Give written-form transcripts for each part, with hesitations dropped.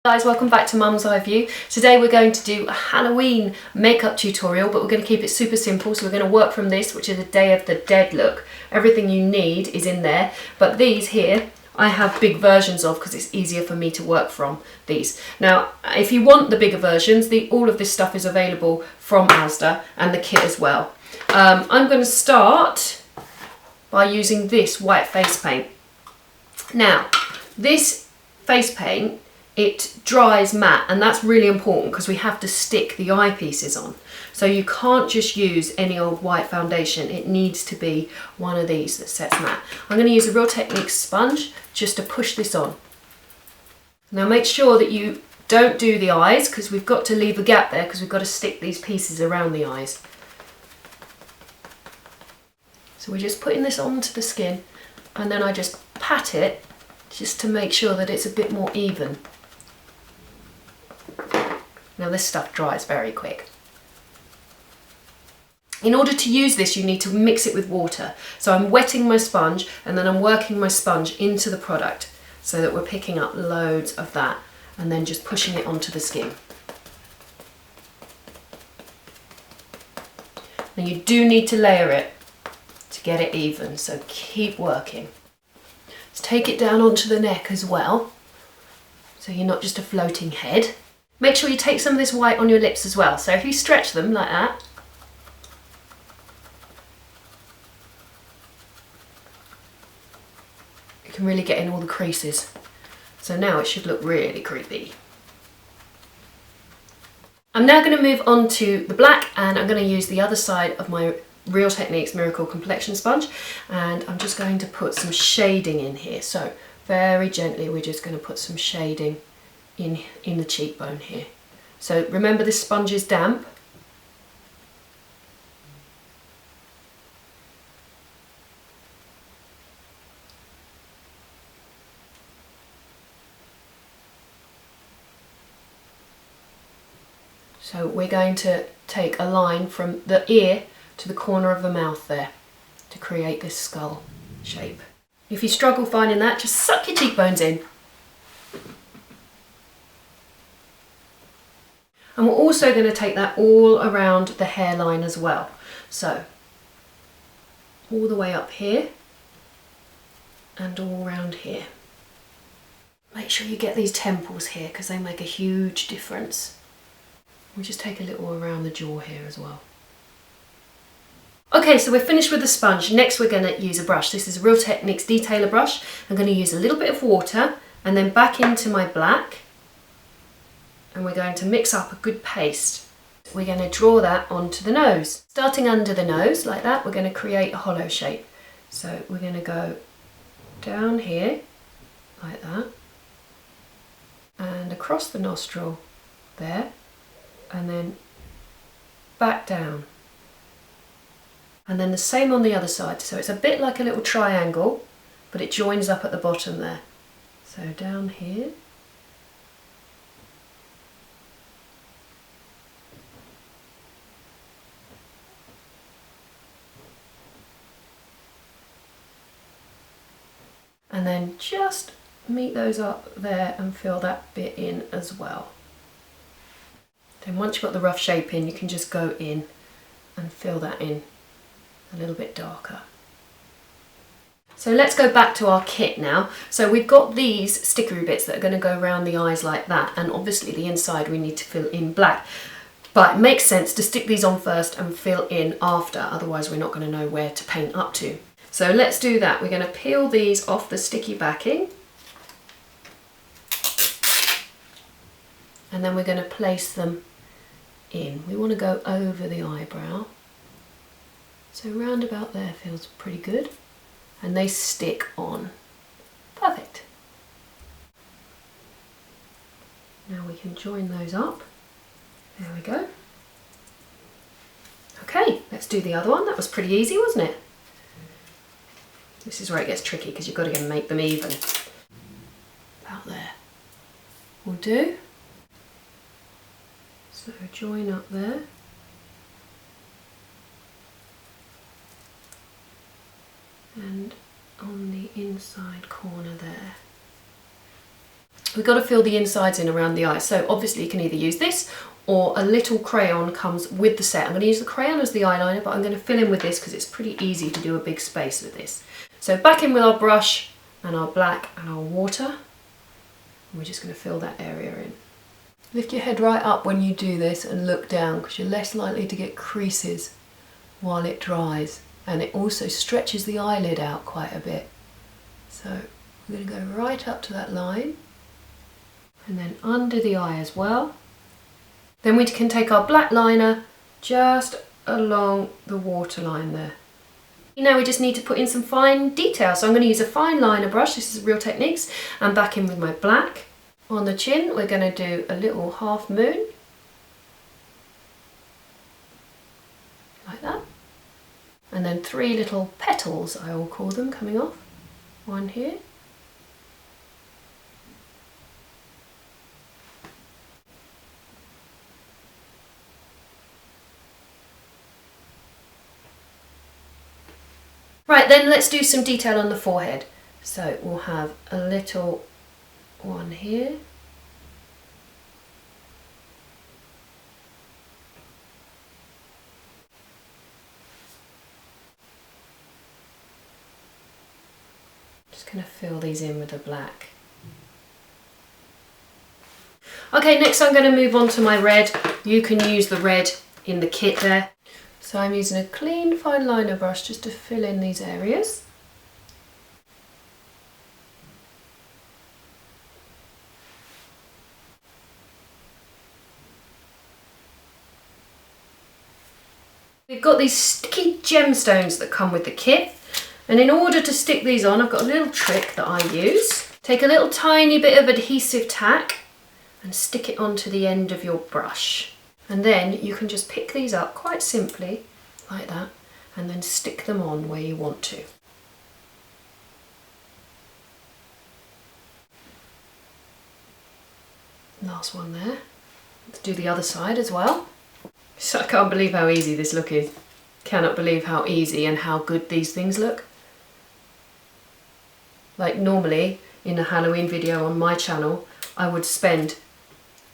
Guys, welcome back to Mum's Eye View. Today we're going to do a Halloween makeup tutorial, but we're going to keep it super simple. So we're going to work from this, which is a Day of the Dead look. Everything you need is in there, but these here I have big versions of because it's easier for me to work from these. Now, if you want the bigger versions, all of this stuff is available from Asda and the kit as well. I'm going to start by using this white face paint. Now, this face paint, it dries matte, and that's really important because we have to stick the eyepieces on. So you can't just use any old white foundation. It needs to be one of these that sets matte. I'm going to use a Real Techniques sponge just to push this on. Now make sure that you don't do the eyes because we've got to leave a gap there because we've got to stick these pieces around the eyes. So we're just putting this onto the skin, and then I just pat it just to make sure that it's a bit more even. Now this stuff dries very quick. In order to use this, you need to mix it with water. So I'm wetting my sponge and then I'm working my sponge into the product so that we're picking up loads of that and then just pushing it onto the skin. Now you do need to layer it to get it even, so keep working. Let's take it down onto the neck as well, so you're not just a floating head. Make sure you take some of this white on your lips as well. So if you stretch them like that, you can really get in all the creases. So now it should look really creepy. I'm now going to move on to the black, and I'm going to use the other side of my Real Techniques Miracle Complexion Sponge, and I'm just going to put some shading in here. So very gently we're just going to put some shading in the cheekbone here. So remember, this sponge is damp. So we're going to take a line from the ear to the corner of the mouth there to create this skull shape. If you struggle finding that, just suck your cheekbones in. And we're also going to take that all around the hairline as well. So all the way up here and all around here. Make sure you get these temples here because they make a huge difference. We'll just take a little around the jaw here as well. Okay, so we're finished with the sponge. Next we're going to use a brush. This is a Real Techniques Detailer brush. I'm going to use a little bit of water and then back into my black. And we're going to mix up a good paste. We're going to draw that onto the nose. Starting under the nose like that, we're going to create a hollow shape. So we're going to go down here like that and across the nostril there, and then back down. And then the same on the other side. So it's a bit like a little triangle, but it joins up at the bottom there. So down here. And then just meet those up there and fill that bit in as well. Then once you've got the rough shape in, you can just go in and fill that in a little bit darker. So let's go back to our kit now. So we've got these stickery bits that are going to go around the eyes like that, and obviously the inside we need to fill in black. But it makes sense to stick these on first and fill in after, otherwise we're not going to know where to paint up to. So let's do that. We're going to peel these off the sticky backing, and then we're going to place them in. We want to go over the eyebrow. So round about there feels pretty good, and they stick on. Perfect. Now we can join those up. There we go. Okay, let's do the other one. That was pretty easy, wasn't it? This is where it gets tricky because you've got to make them even. About there. Will do. So join up there. And on the inside corner there. we've got to fill the insides in around the eye. So obviously you can either use this or a little crayon comes with the set. I'm going to use the crayon as the eyeliner, but I'm going to fill in with this because it's pretty easy to do a big space with this. So back in with our brush and our black and our water. We're just going to fill that area in. Lift your head right up when you do this and look down, because you're less likely to get creases while it dries, and it also stretches the eyelid out quite a bit. So we're going to go right up to that line and then under the eye as well. Then we can take our black liner just along the waterline there. Now we just need to put in some fine detail, so I'm going to use a fine liner brush. This is Real Techniques, and back in with my black. On the chin we're going to do a little half moon, like that, and then 3 little petals, I will call them, coming off. One here, right, then let's do some detail on the forehead. So we'll have a little one here, just going to fill these in with the black. Okay, next I'm going to move on to my red. You can use the red in the kit there. So I'm using a clean fine liner brush just to fill in these areas. We've got these sticky gemstones that come with the kit, and in order to stick these on, I've got a little trick that I use. Take a little tiny bit of adhesive tack and stick it onto the end of your brush, and then you can just pick these up quite simply like that and then stick them on where you want to. Last one there. Let's do the other side as well. So I can't believe how easy this look is. Cannot believe how easy and how good these things look. Like normally in a Halloween video on my channel, I would spend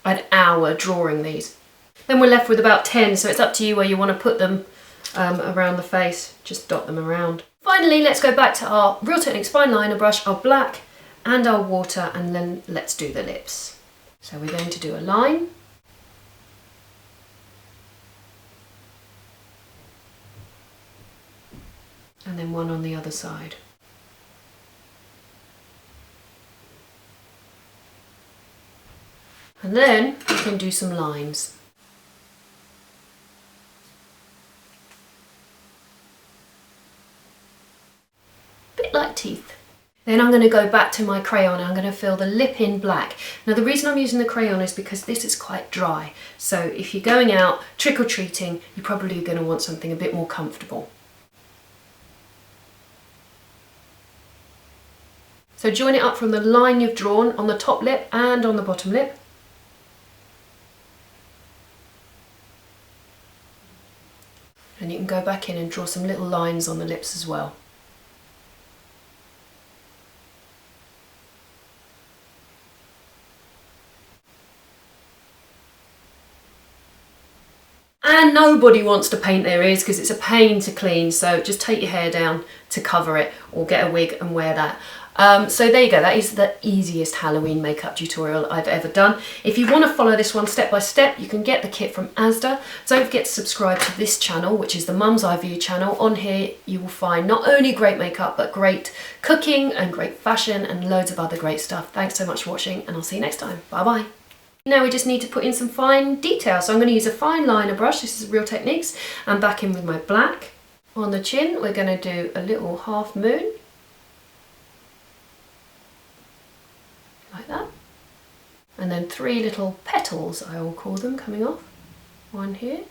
an hour drawing these. Then we're left with about 10, so it's up to you where you want to put them around the face. Just dot them around. Finally, let's go back to our Real Techniques fine liner brush, our black and our water, and then let's do the lips. So we're going to do a line. And then one on the other side. And then we can do some lines. Bit like teeth. Then I'm going to go back to my crayon and I'm going to fill the lip in black. Now the reason I'm using the crayon is because this is quite dry. So if you're going out trick-or-treating, you're probably going to want something a bit more comfortable. So join it up from the line you've drawn on the top lip and on the bottom lip. And you can go back in and draw some little lines on the lips as well. And nobody wants to paint their ears because it's a pain to clean, so just take your hair down to cover it or get a wig and wear that. So there you go, that is the easiest Halloween makeup tutorial I've ever done. If you want to follow this one step by step, you can get the kit from Asda. Don't forget to subscribe to this channel, which is the Mum's Eye View channel. On here you will find not only great makeup, but great cooking and great fashion and loads of other great stuff. Thanks so much for watching, and I'll see you next time. Bye bye. Now we just need to put in some fine detail. So I'm going to use a fine liner brush. This is Real Techniques. And back in with my black. On the chin we're going to do a little half moon. Like that. And then 3 little petals, I will call them, coming off. One here.